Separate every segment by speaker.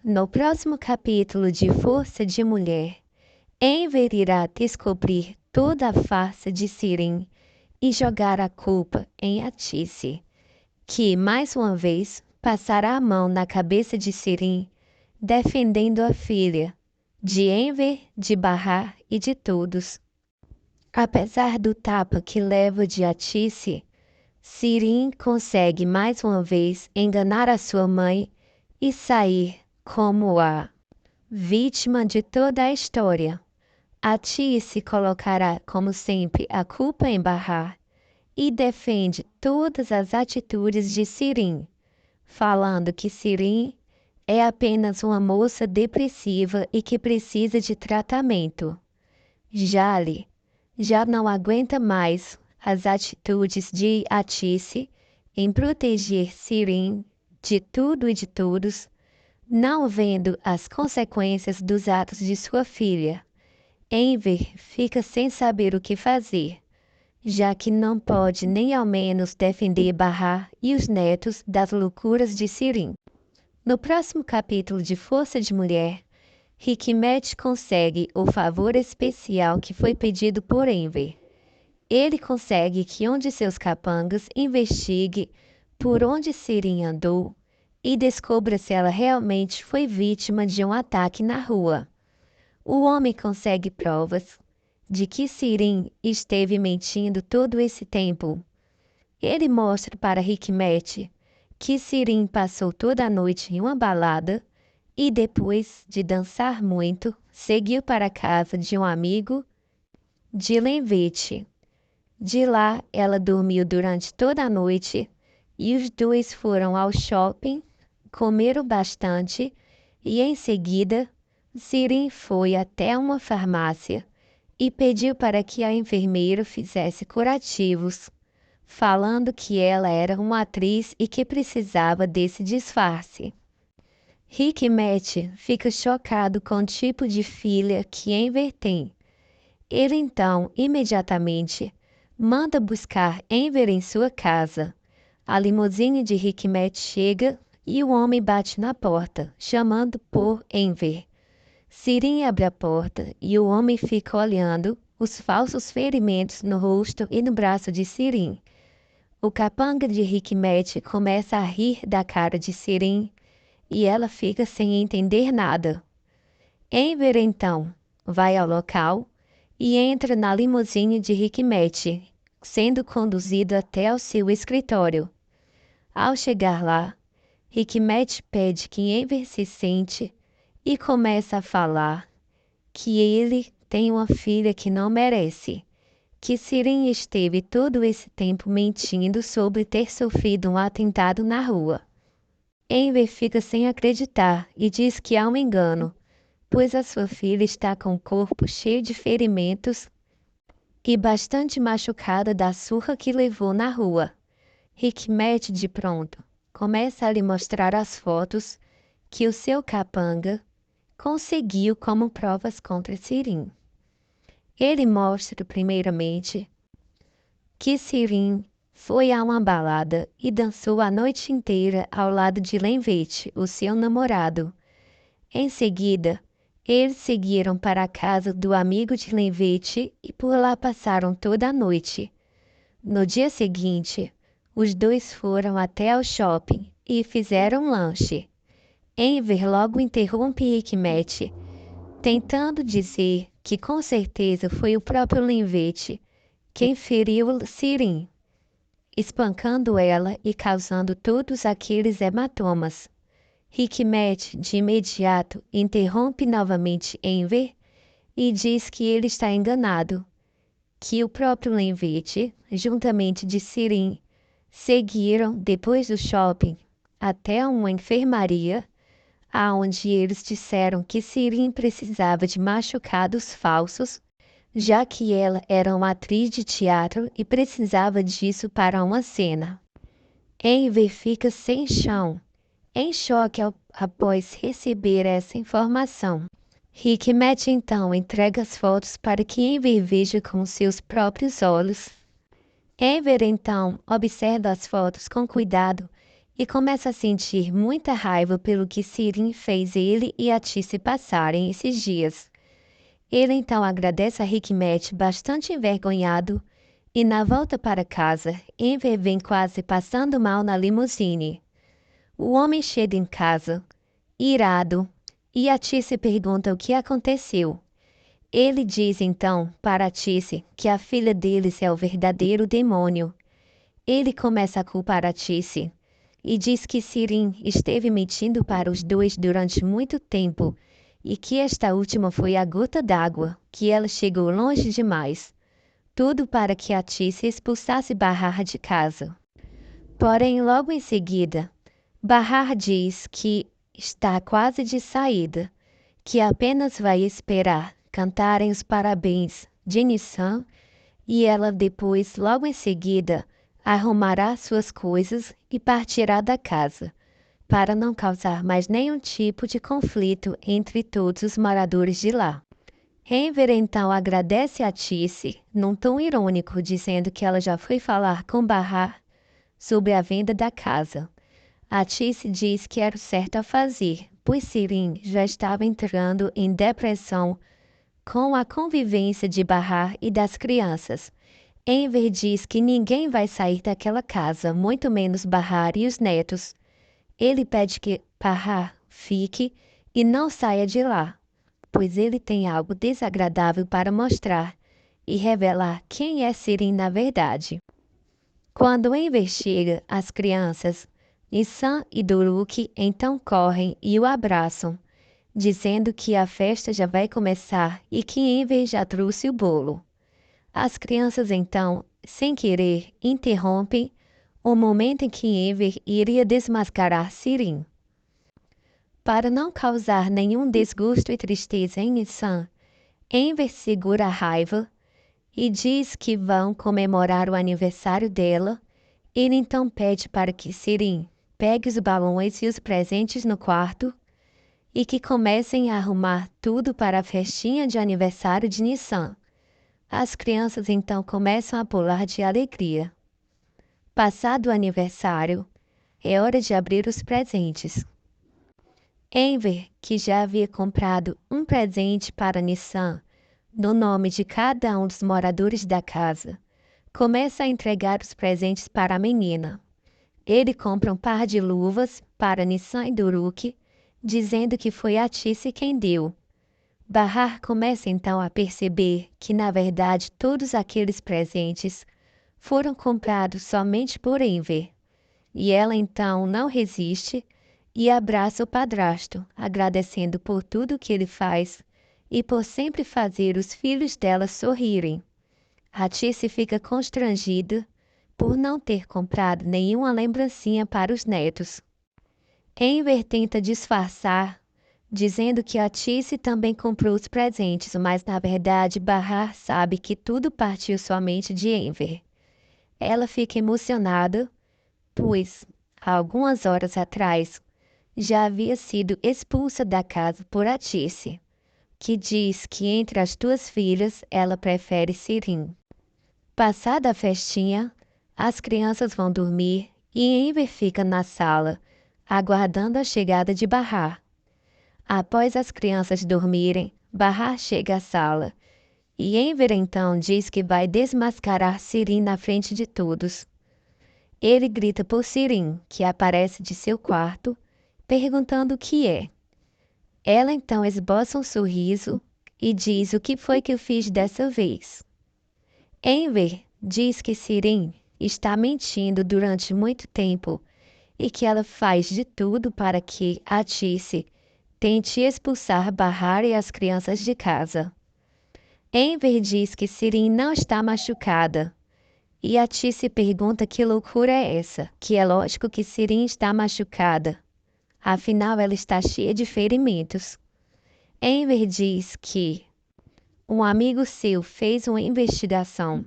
Speaker 1: No próximo capítulo de Força de Mulher, Enver irá descobrir toda a farsa de Sirin e jogar a culpa em Atice, que, mais uma vez, passará a mão na cabeça de Sirin, defendendo a filha, de Enver, de Bahar e de todos. Apesar do tapa que leva de Atice, Sirin consegue mais uma vez enganar a sua mãe e sair como a vítima de toda a história. Atice colocará, como sempre, a culpa em Bahar e defende todas as atitudes de Sirin, falando que Sirin é apenas uma moça depressiva e que precisa de tratamento. Jale já não aguenta mais as atitudes de Atice em proteger Sirin de tudo e de todos, não vendo as consequências dos atos de sua filha. Enver fica sem saber o que fazer, já que não pode nem ao menos defender Bahar e os netos das loucuras de Sirin. No próximo capítulo de Força de Mulher, Hikmet consegue o favor especial que foi pedido por Enver. Ele consegue que um de seus capangas investigue por onde Sirin andou e descubra se ela realmente foi vítima de um ataque na rua. O homem consegue provas de que Sirin esteve mentindo todo esse tempo. Ele mostra para Hikmet que Sirin passou toda a noite em uma balada e depois de dançar muito, seguiu para a casa de um amigo de Lenvete. De lá, ela dormiu durante toda a noite e os dois foram ao shopping, comeram bastante e, em seguida, Sirin foi até uma farmácia e pediu para que a enfermeira fizesse curativos, falando que ela era uma atriz e que precisava desse disfarce. Hikmet fica chocado com o tipo de filha que Enver tem. Ele então, imediatamente, manda buscar Enver em sua casa. A limusine de Hikmet chega e o homem bate na porta, chamando por Enver. Sirin abre a porta e o homem fica olhando os falsos ferimentos no rosto e no braço de Sirin. O capanga de Hikmet começa a rir da cara de Sirin e ela fica sem entender nada. Enver então vai ao local e entra na limusine de Hikmet, sendo conduzido até ao seu escritório. Ao chegar lá, Hikmet pede que Enver se sente e começa a falar que ele tem uma filha que não merece, que Sirin esteve todo esse tempo mentindo sobre ter sofrido um atentado na rua. Enver fica sem acreditar e diz que há um engano, pois a sua filha está com o corpo cheio de ferimentos e bastante machucada da surra que levou na rua. Hikmet, de pronto, começa a lhe mostrar as fotos que o seu capanga conseguiu como provas contra Sirin. Ele mostra, primeiramente, que Sirin foi a uma balada e dançou a noite inteira ao lado de Lenvete, o seu namorado. Em seguida, eles seguiram para a casa do amigo de Lenvete e por lá passaram toda a noite. No dia seguinte, os dois foram até o shopping e fizeram um lanche. Enver logo interrompe Hikmet, tentando dizer que com certeza foi o próprio Lenvete quem feriu Sirin, espancando ela e causando todos aqueles hematomas. Hikmet, de imediato, interrompe novamente Enver e diz que ele está enganado, que o próprio Lenvete, juntamente de Sirin, seguiram depois do shopping até uma enfermaria, aonde eles disseram que Sirin precisava de machucados falsos, já que ela era uma atriz de teatro e precisava disso para uma cena. Enver fica sem chão, em choque após receber essa informação. Hikmet então entrega as fotos para que Enver veja com seus próprios olhos. Enver então observa as fotos com cuidado e começa a sentir muita raiva pelo que Sirin fez ele e a Tisse passarem esses dias. Ele então agradece a Hikmet bastante envergonhado e na volta para casa, Enver vem quase passando mal na limusine. O homem chega em casa, irado, e a Tisse pergunta o que aconteceu. Ele diz então para a Tisse que a filha deles é o verdadeiro demônio. Ele começa a culpar a Tisse e diz que Sirin esteve mentindo para os dois durante muito tempo e que esta última foi a gota d'água, que ela chegou longe demais. Tudo para que a Tisse expulsasse Bahar de casa. Porém, logo em seguida, Bahar diz que está quase de saída, que apenas vai esperar cantarem os parabéns de Nissan e ela depois, logo em seguida, arrumará suas coisas e partirá da casa, para não causar mais nenhum tipo de conflito entre todos os moradores de lá. Enver então agradece a Tisse, num tom irônico, dizendo que ela já foi falar com Bahar sobre a venda da casa. A Tisse diz que era o certo a fazer, pois Sirin já estava entrando em depressão com a convivência de Bahar e das crianças. Enver diz que ninguém vai sair daquela casa, muito menos Bahar e os netos. Ele pede que Bahar fique e não saia de lá, pois ele tem algo desagradável para mostrar e revelar quem é Sirin na verdade. Quando Enver chega, as crianças, Nissan e Doruk, então correm e o abraçam, dizendo que a festa já vai começar e que Enver já trouxe o bolo. As crianças então, sem querer, interrompem o momento em que Enver iria desmascarar Sirin. Para não causar nenhum desgosto e tristeza em Nissan, Enver segura a raiva e diz que vão comemorar o aniversário dela. Ele então pede para que Sirin pegue os balões e os presentes no quarto e que comecem a arrumar tudo para a festinha de aniversário de Nissan. As crianças então começam a pular de alegria. Passado o aniversário, é hora de abrir os presentes. Enver, que já havia comprado um presente para Nissan, no nome de cada um dos moradores da casa, começa a entregar os presentes para a menina. Ele compra um par de luvas para Nissan e Doruk, dizendo que foi a Tisse quem deu. Bahar começa então a perceber que, na verdade, todos aqueles presentes foram comprados somente por Enver. E ela então não resiste e abraça o padrasto, agradecendo por tudo que ele faz e por sempre fazer os filhos dela sorrirem. A Tisse fica constrangida por não ter comprado nenhuma lembrancinha para os netos. Enver tenta disfarçar, dizendo que a Tisse também comprou os presentes, mas na verdade Bahar sabe que tudo partiu somente de Enver. Ela fica emocionada, pois, há algumas horas atrás, já havia sido expulsa da casa por a Tisse, que diz que entre as duas filhas ela prefere Sirin. Passada a festinha, as crianças vão dormir e Enver fica na sala, aguardando a chegada de Bahar. Após as crianças dormirem, Bahar chega à sala e Enver então diz que vai desmascarar Sirin na frente de todos. Ele grita por Sirin, que aparece de seu quarto, perguntando o que é. Ela então esboça um sorriso e diz o que foi que eu fiz dessa vez. Enver diz que Sirin está mentindo durante muito tempo e que ela faz de tudo para que a Tisse tente expulsar Bahar e as crianças de casa. Enver diz que Sirin não está machucada. E a Tisse pergunta que loucura é essa, que é lógico que Sirin está machucada. Afinal, ela está cheia de ferimentos. Enver diz que um amigo seu fez uma investigação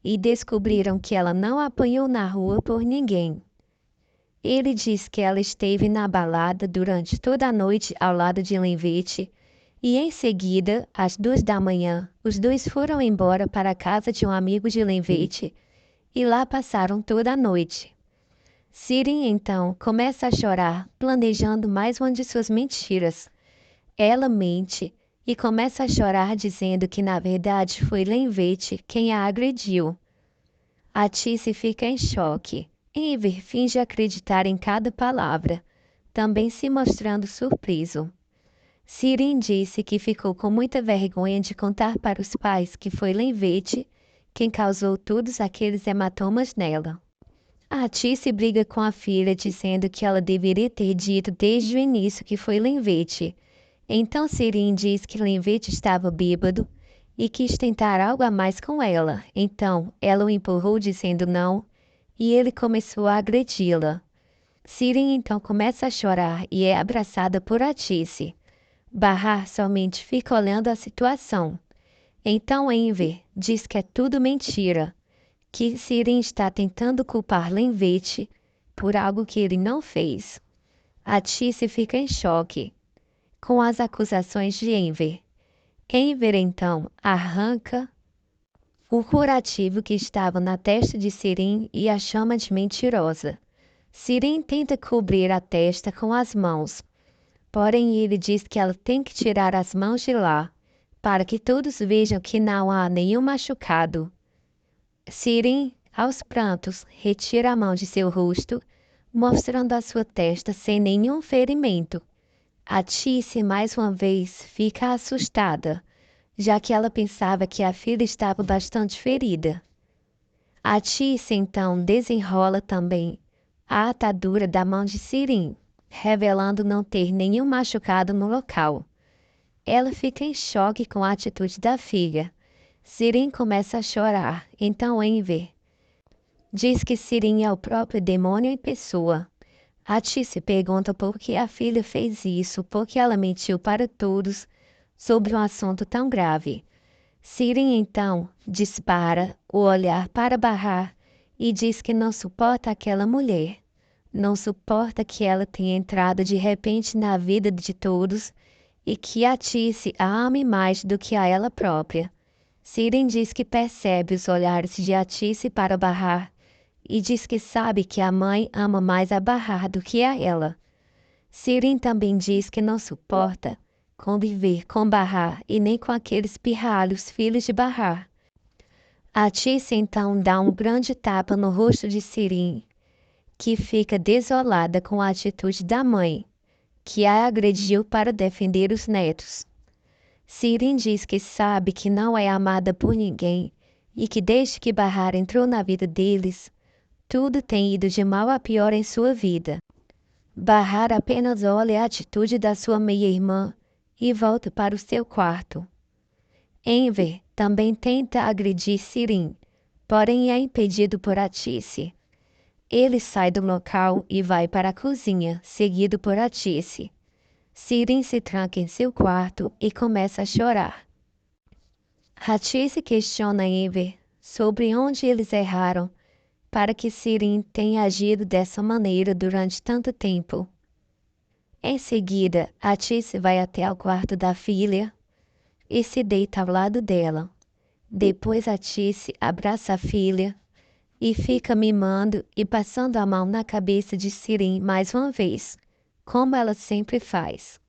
Speaker 1: e descobriram que ela não apanhou na rua por ninguém. Ele diz que ela esteve na balada durante toda a noite ao lado de Lenvete e em seguida, às 2 da manhã, os dois foram embora para a casa de um amigo de Lenvete e lá passaram toda a noite. Sirin então começa a chorar, planejando mais uma de suas mentiras. Ela mente e começa a chorar dizendo que na verdade foi Lenvete quem a agrediu. A Tice fica em choque. Enver finge acreditar em cada palavra, também se mostrando surpreso. Sirin disse que ficou com muita vergonha de contar para os pais que foi Lenvete quem causou todos aqueles hematomas nela. A Tice briga com a filha dizendo que ela deveria ter dito desde o início que foi Lenvete. Então Sirin diz que Lenvete estava bêbado e quis tentar algo a mais com ela. Então ela o empurrou dizendo não e ele começou a agredi-la. Sirin então começa a chorar e é abraçada por Atice. Bahar somente fica olhando a situação. Então Enver diz que é tudo mentira, que Sirin está tentando culpar Lenvete por algo que ele não fez. Atice fica em choque com as acusações de Enver. Enver então arranca o curativo que estava na testa de Sirin e a chama de mentirosa. Sirin tenta cobrir a testa com as mãos, porém ele diz que ela tem que tirar as mãos de lá, para que todos vejam que não há nenhum machucado. Sirin, aos prantos, retira a mão de seu rosto, mostrando a sua testa sem nenhum ferimento. Atice mais uma vez fica assustada, já que ela pensava que a filha estava bastante ferida. Atice então desenrola também a atadura da mão de Sirin, revelando não ter nenhum machucado no local. Ela fica em choque com a atitude da filha. Sirin começa a chorar, então Enver diz que Sirin é o próprio demônio em pessoa. Atice pergunta por que a filha fez isso, porque ela mentiu para todos sobre um assunto tão grave. Sirin então dispara o olhar para Bahar e diz que não suporta aquela mulher. Não suporta que ela tenha entrado de repente na vida de todos e que Atice a ame mais do que a ela própria. Sirin diz que percebe os olhares de Atice para Bahar e diz que sabe que a mãe ama mais a Bahar do que a ela. Sirin também diz que não suporta conviver com Bahar e nem com aqueles pirralhos filhos de Bahar. Atice então dá um grande tapa no rosto de Sirin, que fica desolada com a atitude da mãe, que a agrediu para defender os netos. Sirin diz que sabe que não é amada por ninguém e que desde que Bahar entrou na vida deles, tudo tem ido de mal a pior em sua vida. Bahar apenas olha a atitude da sua meia-irmã e volta para o seu quarto. Enver também tenta agredir Sirin, porém é impedido por Atice. Ele sai do local e vai para a cozinha, seguido por Atice. Sirin se tranca em seu quarto e começa a chorar. Atice questiona Enver sobre onde eles erraram para que Sirin tenha agido dessa maneira durante tanto tempo. Em seguida, Atice vai até o quarto da filha e se deita ao lado dela. Depois Atice abraça a filha e fica mimando e passando a mão na cabeça de Sirin mais uma vez, como ela sempre faz.